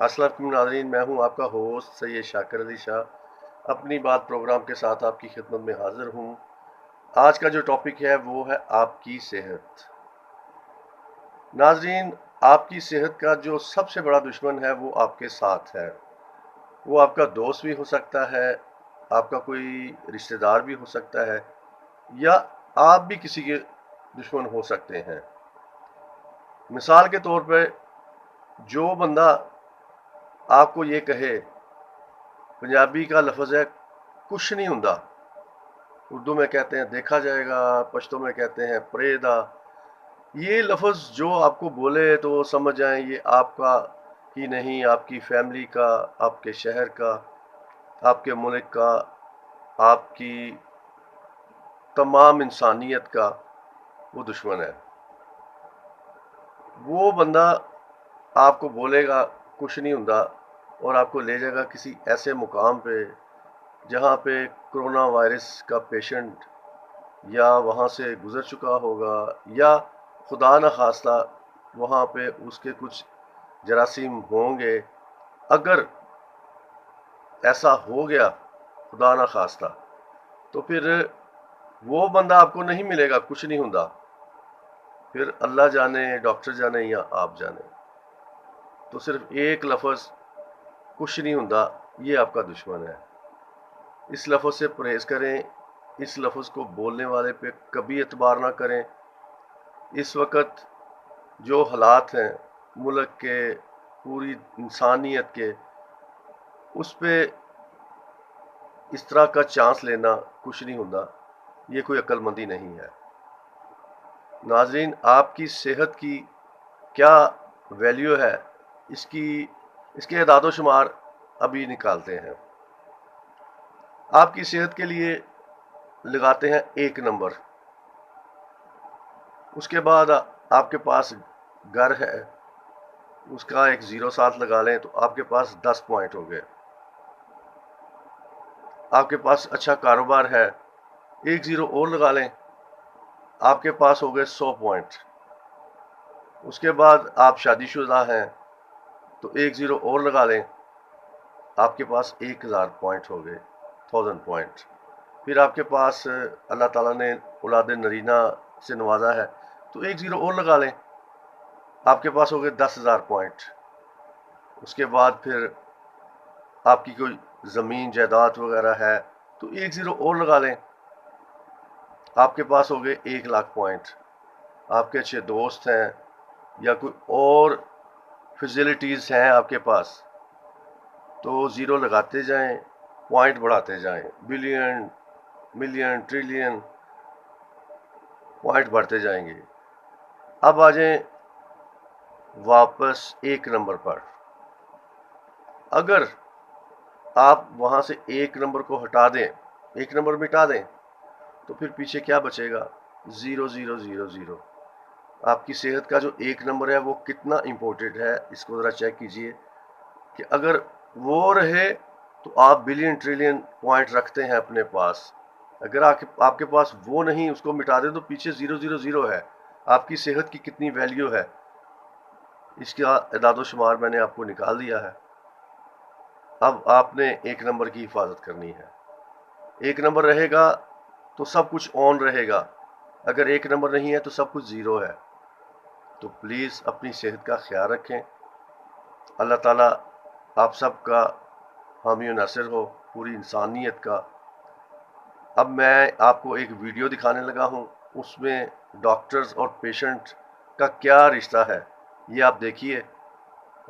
अस्सलाम नाज़रीन, मैं हूं आपका होस्ट सैयद शाकिर अली शाह। अपनी बात प्रोग्राम के साथ आपकी खिदमत में हाजिर हूं। आज का जो टॉपिक है वो है आपकी सेहत। नाज़रीन, आपकी सेहत का जो सबसे बड़ा दुश्मन है वो आपके साथ है। वो आपका दोस्त भी हो सकता है, आपका कोई रिश्तेदार भी हो सकता है, या आप भी किसी के दुश्मन हो सकते हैं। मिसाल के तौर पर जो बंदा आपको ये कहे, पंजाबी का लफ्ज़ है कुछ नहीं हुंदा, उर्दू में कहते हैं देखा जाएगा, पश्तो में कहते हैं परेदा। ये लफ्ज़ जो आपको बोले तो समझ जाएं ये आपका ही नहीं, आपकी फैमिली का, आपके शहर का, आपके मुल्क का, आपकी तमाम इंसानियत का वो दुश्मन है। वो बंदा आपको बोलेगा कुछ नहीं हुंदा और आपको ले जाएगा किसी ऐसे मुकाम पे जहाँ पे कोरोना वायरस का पेशेंट या वहाँ से गुज़र चुका होगा, या खुदा न खास्ता वहाँ पे उसके कुछ जरासीम होंगे। अगर ऐसा हो गया खुदा न खास्ता, तो फिर वो बंदा आपको नहीं मिलेगा, कुछ नहीं हुंदा। फिर अल्लाह जाने, डॉक्टर जाने या आप जाने। तो सिर्फ एक लफ्ज़ कुछ नहीं हुंदा, ये आपका दुश्मन है। इस लफ्ज़ से परहेज़ करें, इस लफ्ज़ को बोलने वाले पे कभी एतबार ना करें। इस वक्त जो हालात हैं मुल्क के, पूरी इंसानियत के, उस पे इस तरह का चांस लेना कुछ नहीं हुंदा, ये कोई अक्लमंदी नहीं है। नाज़रीन, आपकी सेहत की क्या वैल्यू है, इसके अदाद व शुमार अभी निकालते हैं। आपकी सेहत के लिए लगाते हैं 1 नंबर। उसके बाद आपके पास घर है, उसका एक 0 साथ लगा लें तो आपके पास 10 पॉइंट हो गए। आपके पास अच्छा कारोबार है, 1 0 और लगा लें, आपके पास हो गए 100 पॉइंट। उसके बाद आप शादीशुदा हैं तो 1 0 और लगा लें, आपके पास 1000 पॉइंट हो गए, 1000 पॉइंट। फिर आपके पास अल्लाह ताला ने औलाद नरीना से नवाजा है तो 1 0 और लगा लें, आपके पास हो गए 10,000 पॉइंट। उसके बाद फिर आपकी कोई ज़मीन जायदाद वगैरह है तो 1 0 और लगा लें, आपके पास हो गए 1 लाख पॉइंट। आपके अच्छे दोस्त हैं या कोई और फैसिलिटीज़ हैं आपके पास, तो 0 लगाते जाएं, पॉइंट बढ़ाते जाएं। बिलियन, मिलियन, ट्रिलियन पॉइंट बढ़ते जाएंगे। अब आ जाएं वापस 1 नंबर पर। अगर आप वहाँ से 1 नंबर को हटा दें, 1 नंबर मिटा दें, तो फिर पीछे क्या बचेगा? 0 0 0 0। आपकी सेहत का जो 1 नंबर है वो कितना इम्पोर्टेंट है, इसको ज़रा चेक कीजिए कि अगर वो रहे तो आप बिलियन ट्रिलियन पॉइंट रखते हैं अपने पास। अगर आपके पास वो नहीं, उसको मिटा दें तो पीछे 0 0 0 है। आपकी सेहत की कितनी वैल्यू है, इसका इदाद शुमार मैंने आपको निकाल दिया है। अब आपने 1 नंबर की हिफाजत करनी है। 1 नंबर रहेगा तो सब कुछ ऑन रहेगा, अगर 1 नंबर नहीं है तो सब कुछ 0 है। तो प्लीज़ अपनी सेहत का ख्याल रखें। अल्लाह ताला आप सब का हामी व नासिर हो, पूरी इंसानियत का। अब मैं आपको एक वीडियो दिखाने लगा हूँ, उसमें डॉक्टर्स और पेशेंट का क्या रिश्ता है, ये आप देखिए,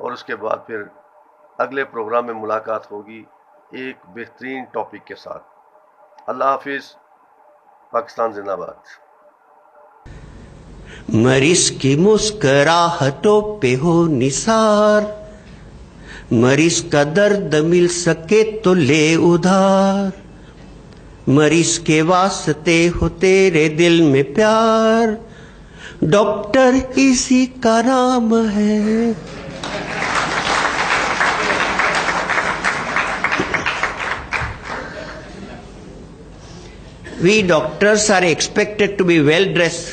और उसके बाद फिर अगले प्रोग्राम में मुलाकात होगी एक बेहतरीन टॉपिक के साथ। अल्लाह हाफिज़। पाकिस्तान जिंदाबाद। मरीज की मुस्कुराहटों पे हो निसार, मरीज का दर्द मिल सके तो ले उधार, मरीज के वास्ते हो तेरे दिल में प्यार, डॉक्टर इसी का नाम है। We doctors are expected to be well dressed,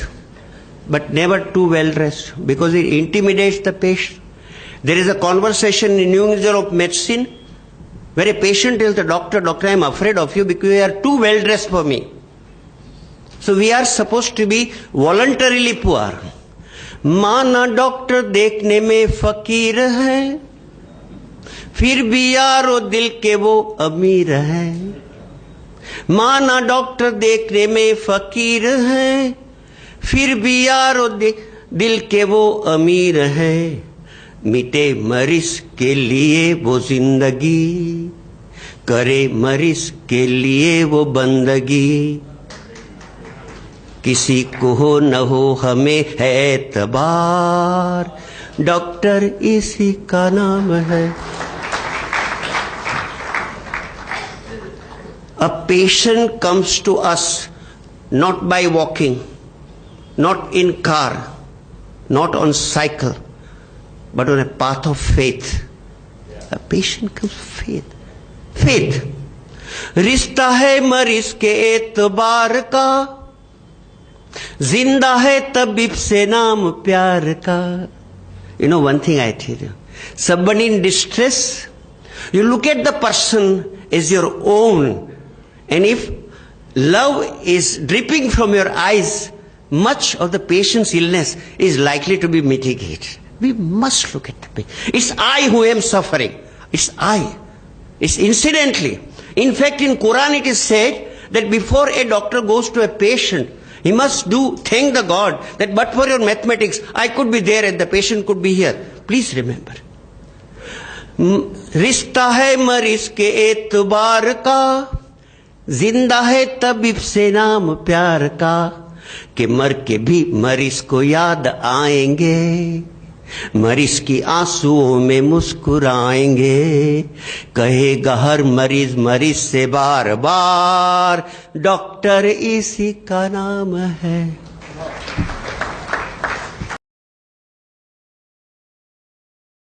but never too well dressed, because it intimidates the patient. There is a conversation in New England Journal of Medicine where a patient tells the doctor, "Doctor, I am afraid of you because you are too well dressed for me." So we are supposed to be voluntarily poor. माना doctor देखने में फकीर है, फिर भी यारो दिल के वो अमीर है. माना डॉक्टर देखने में फकीर है, फिर भी यारो दिल के वो अमीर है. मिटे मरीज के लिए वो जिंदगी, करे मरीज के लिए वो बंदगी. किसी को हो न हो हमें है एतबार, डॉक्टर इसी का नाम है. A patient comes to us not by walking, not in car, not on cycle, but on a path of faith. A patient comes faith. Faith. रिश्ता है मरीज के एतबार का, जिंदा है तबीब से नाम प्यार का. You know one thing I tell you, somebody in distress, you look at the person as your own, and if love is dripping from your eyes, much of the patient's illness is likely to be mitigated. We must look at the patient. It's I who am suffering. It's I. It's incidentally. In fact, in Quran it is said that before a doctor goes to a patient, he must thank the God that but for your mathematics, I could be there and the patient could be here. Please remember. रिश्ता है मरीज के एतबार का, जिंदा है तबीब से नाम प्यार का. कि मर के भी मरीज को याद आएंगे, मरीज की आंसुओं में मुस्कुराएंगे. कहेगा हर मरीज मरीज से बार बार, डॉक्टर इसी का नाम है.